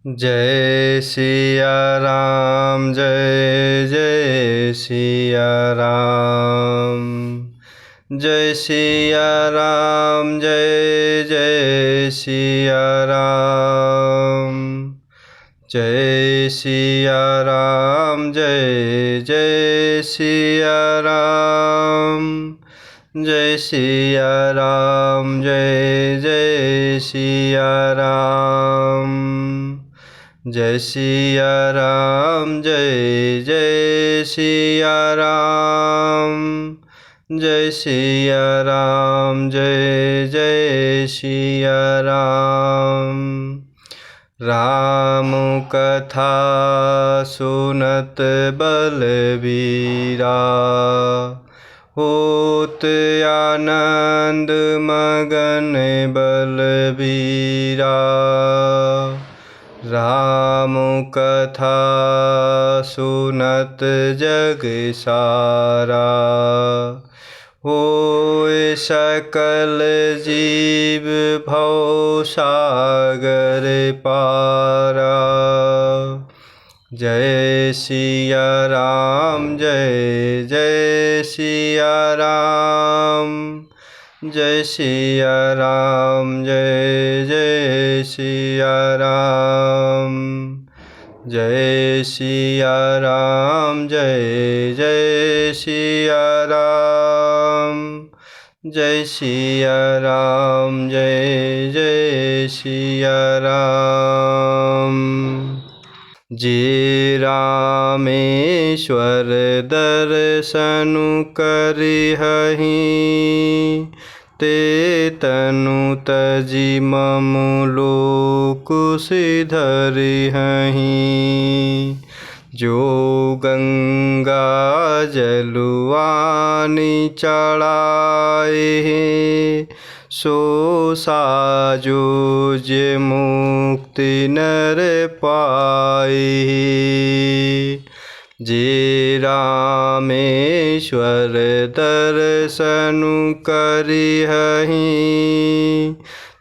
जय सिया राम जय जय सिया राम। जय सिया राम जय जय सिया राम। जय सिया राम जय जय सिया राम। जय सिया राम जय जय सिया राम। जय सिया राम जय जय सिया राम। जय सिया राम जय जय सिया राम। राम कथा सुनत बलबीरा, होत आनंद मगन बलबीरा। राम कथा सुनत जग सारा, होय सकल जीव भव सागर पारा। जय सिया राम जय जय सिया राम। जय सिया राम जय जय सिया राम। जय सिया राम जय जय सिया राम। जय सिया राम जय जय सिया राम। जे रामेश्वर दर्शनु करिहहि, ते तनु तजि मम लोक सिधरिहहि। जो गंगा जलवानि चढ़ाए, सो साजो जे मुक्ति नर पाए। जे रामेश्वर दर्शनु करिहहि,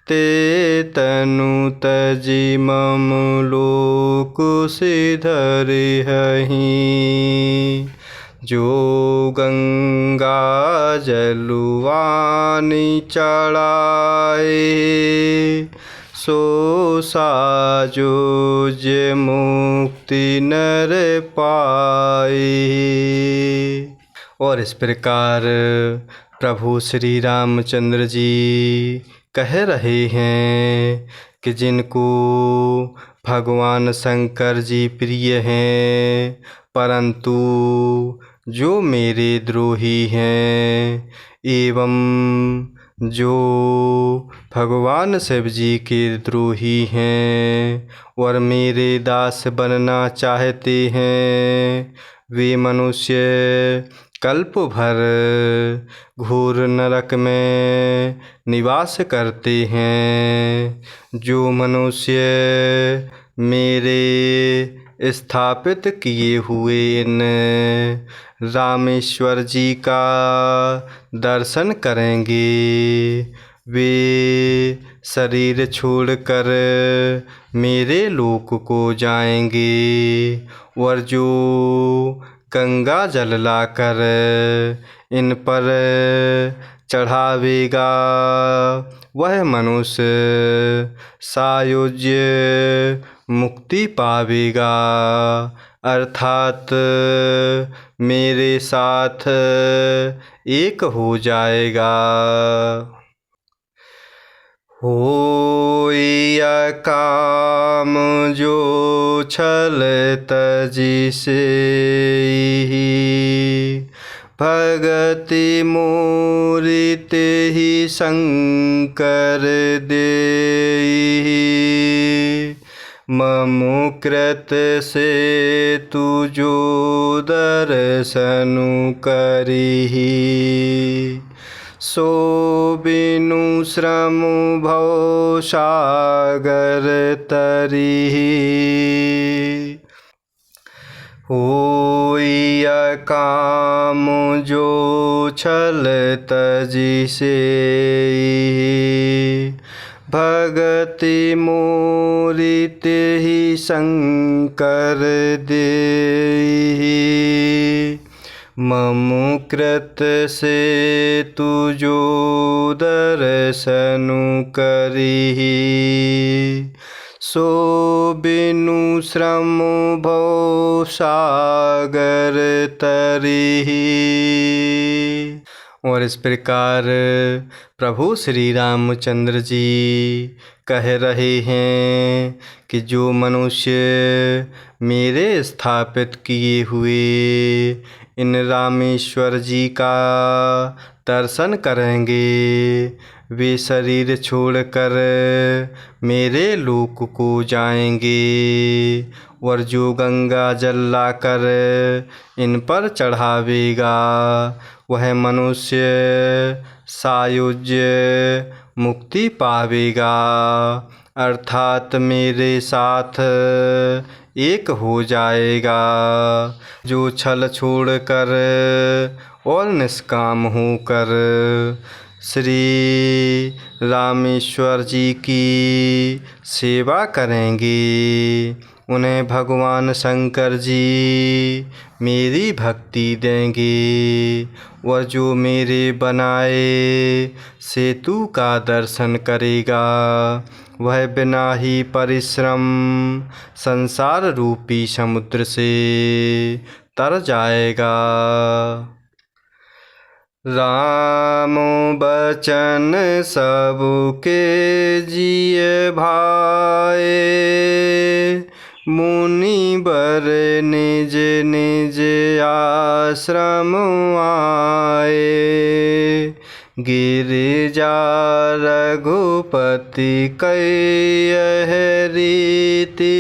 ते तनु तजि मम लोक सिधरिहहि। जो गंगा जलवानि चढ़ाए, सो साजो जे मुक्ति नर पाए। और इस प्रकार प्रभु श्री रामचंद्र जी कह रहे हैं कि जिनको भगवान शंकर जी प्रिय हैं, परंतु जो मेरे द्रोही हैं एवं जो भगवान शिव जी के द्रोही हैं और मेरे दास बनना चाहते हैं, वे मनुष्य कल्प भर घोर नरक में निवास करते हैं। जो मनुष्य मेरे स्थापित किए हुए इन रामेश्वर जी का दर्शन करेंगे, वे शरीर छोड़कर मेरे लोक को जाएंगे। और जो गंगा जल लाकर इन पर चढ़ावेगा, वह मनुष्य सायुज्य मुक्ति पावेगा, अर्थात मेरे साथ एक हो जाएगा। होय काम जो छल तजि सेहि, भगति मोरि तेहि शंकर देहि। मम कृत से तु जो दर्शनु करिहि, सो बिनु श्रम भव सागर तरिहि। होय काम जो छल तजि सेहि, भगति मोरी तेहि शंकर देहि। मम कृत से तुजो दर्शनु करिहि। सो बिनु श्रम भव सागर तरिहि। और इस प्रकार प्रभु श्री रामचंद्र जी कह रहे हैं कि जो मनुष्य मेरे स्थापित किए हुए इन रामेश्वर जी का दर्शन करेंगे वे शरीर छोड़कर मेरे लोक को जाएंगे। और जो गंगा जल लाकर इन पर चढ़ावेगा वह मनुष्य सायुज्य मुक्ति पावेगा, अर्थात मेरे साथ एक हो जाएगा। जो छल छोड़कर और निष्काम होकर श्री रामेश्वर जी की सेवा करेंगे उन्हें भगवान शंकर जी मेरी भक्ति देंगे। और जो मेरे बनाए सेतु का दर्शन करेगा वह बिना ही परिश्रम संसार रूपी समुद्र से तर जाएगा। राम बचन सबके जिय भाए। मुनिवर निज निज आश्रम आए। गिरिजा रघुपति कह रीति।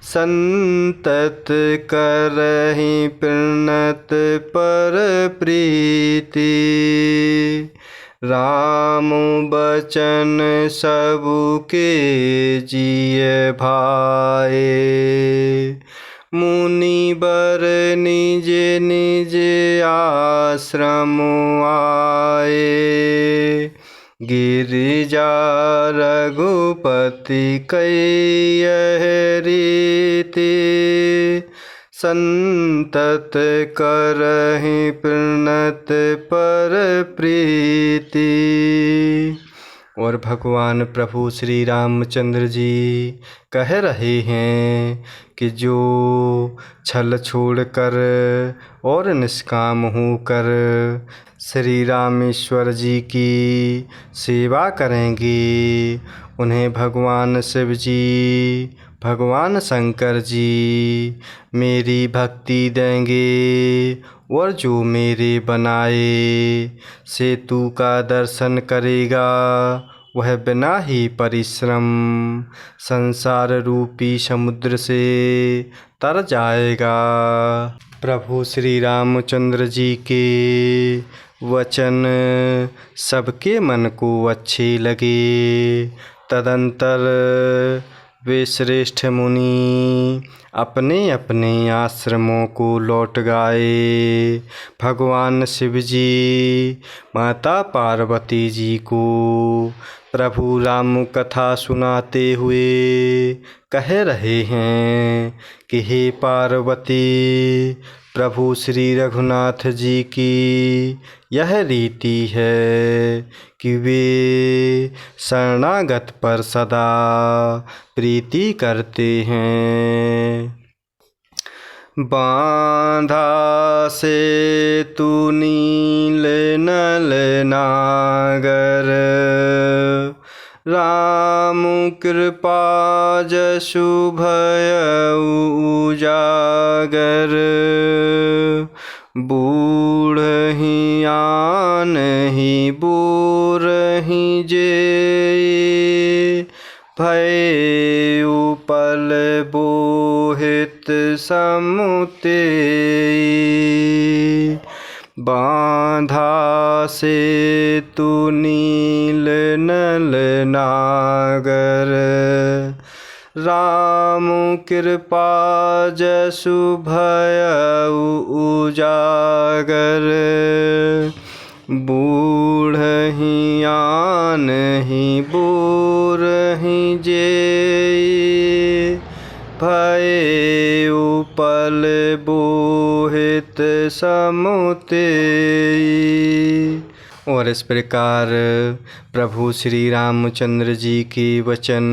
संतत करहि प्रणत पर प्रीति। राम बचन सबके जिय भाए। मुनिवर निज निज आश्रम आए। गिरिजा रघुपति कह रीति। संतत करहि प्रणत पर प्रीति। और भगवान प्रभु श्री रामचंद्र जी कह रहे हैं कि जो छल छोड़कर और निष्काम होकर श्री रामेश्वर जी की सेवा करेंगे उन्हें भगवान शिव जी भगवान शंकर जी मेरी भक्ति देंगे। और जो मेरे बनाए सेतु का दर्शन करेगा वह बिना ही परिश्रम संसार रूपी समुद्र से तर जाएगा। प्रभु श्री रामचंद्र जी के वचन सबके मन को अच्छे लगे। तदंतर वे श्रेष्ठ मुनि अपने अपने आश्रमों को लौट गए। भगवान शिव जी माता पार्वती जी को प्रभु राम कथा सुनाते हुए कह रहे हैं कि हे पार्वती, प्रभु श्री रघुनाथ जी की यह रीति है कि वे शरणागत पर सदा प्रीति करते हैं। बांधा से तू नील नल नागर, राम कृपा जसु भयउ उजागर। बूढ़हि आनहि बोरहि जेई, भयउ पल बोहित सम तेई। बांधा से तू नील नल नागर, राम कृपा जसु भयउ उजागर। बूढ़हि आनहि बूढ़हि जेई, भये उपल बोहित समु तेई। और इस प्रकार प्रभु श्री रामचंद्र जी के वचन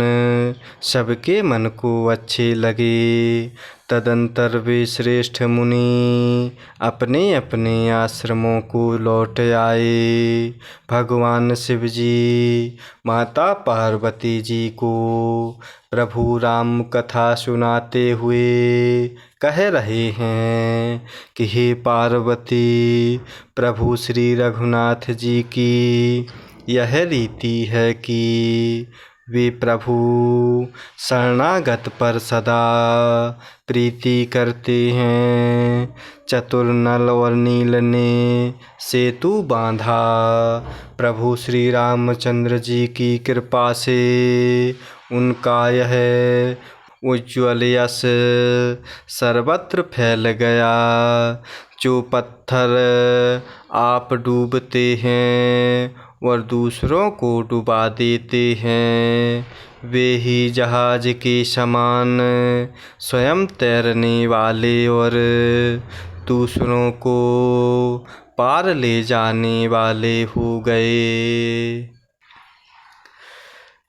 सबके मन को अच्छे लगे। तदंतर वे श्रेष्ठ मुनि अपने अपने आश्रमों को लौट आए। भगवान शिव जी माता पार्वती जी को प्रभु राम कथा सुनाते हुए कह रहे हैं कि हे पार्वती, प्रभु श्री रघुनाथ जी की यह रीति है कि वे प्रभु शरणागत पर सदा प्रीति करते हैं। चतुर नल और नील ने सेतु बांधा। प्रभु श्री रामचंद्र जी की कृपा से उनका यह उज्ज्वल यश सर्वत्र फैल गया। जो पत्थर आप डूबते हैं और दूसरों को डुबा देते हैं, वे ही जहाज के समान स्वयं तैरने वाले और दूसरों को पार ले जाने वाले हो गए।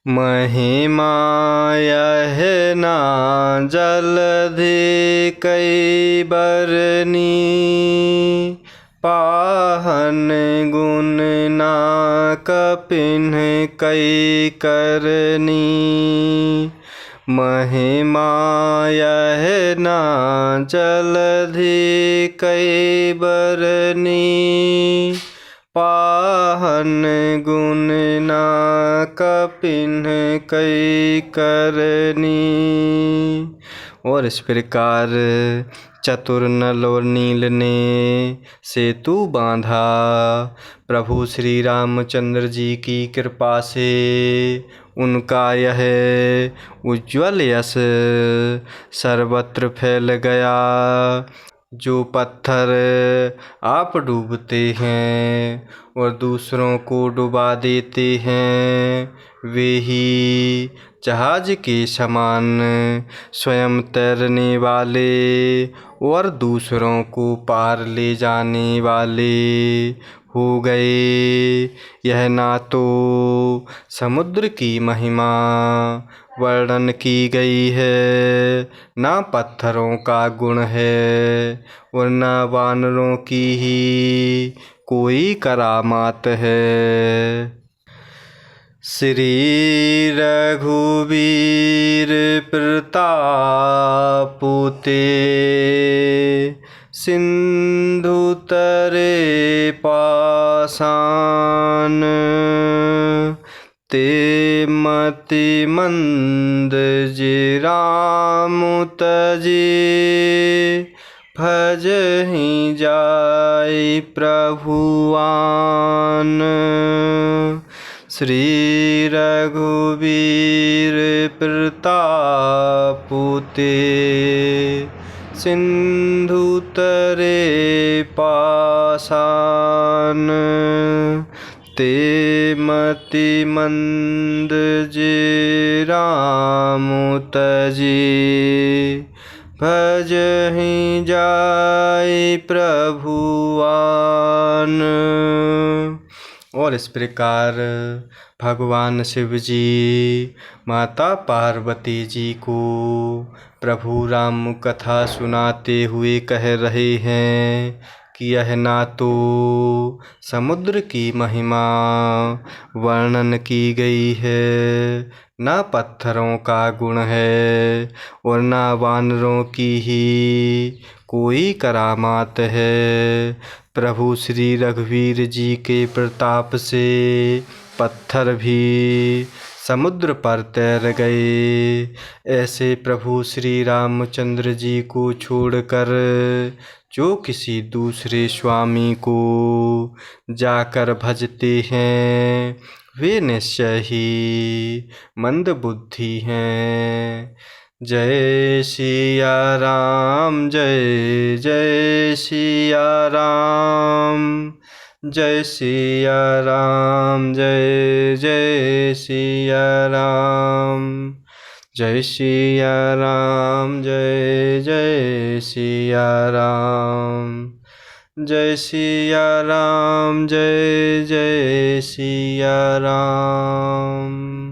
महिमा यह ना जलधि कई बरनी, पाहन गुण ना कपिन कई करनी। महिमा यह ना जलधि कई बरनी, पाहन गुण ना कपिन कई करनी। और इस प्रकार चतुर नल और नील ने सेतु बांधा। प्रभु श्री रामचंद्र जी की कृपा से उनका यह उज्ज्वल यश सर्वत्र फैल गया। जो पत्थर आप डूबते हैं और दूसरों को डुबा देते हैं, वे ही जहाज के समान स्वयं तैरने वाले और दूसरों को पार ले जाने वाले हो गए। यह ना तो समुद्र की महिमा वर्णन की गई है, ना पत्थरों का गुण है और ना वानरों की ही कोई करामात है। श्री रघुवीर प्रताप ते, सिंधु तरे पाषाण। ते मति मंद जे राम तजे, भजहि जाय प्रभुआन। श्री रघुवीर प्रताप ते, सिंधु तरे पाषाण। ते मति मंद जे राम तजे, भजहि जाय प्रभुआन। और इस प्रकार भगवान शिव जी माता पार्वती जी को प्रभु राम कथा सुनाते हुए कह रहे हैं कि यह ना तो समुद्र की महिमा वर्णन की गई है, ना पत्थरों का गुण है और ना वानरों की ही कोई करामात है। प्रभु श्री रघुवीर जी के प्रताप से पत्थर भी समुद्र पर तैर गए। ऐसे प्रभु श्री रामचंद्र जी को छोड़कर जो किसी दूसरे स्वामी को जाकर भजते हैं, वे निश्चय ही मंद बुद्धि हैं। जय सिया राम, जय जय सिया राम, जय सिया राम, जय जय सिया राम। जय सिया राम, जय जय सिया राम। जय सिया राम, जय जय सिया राम।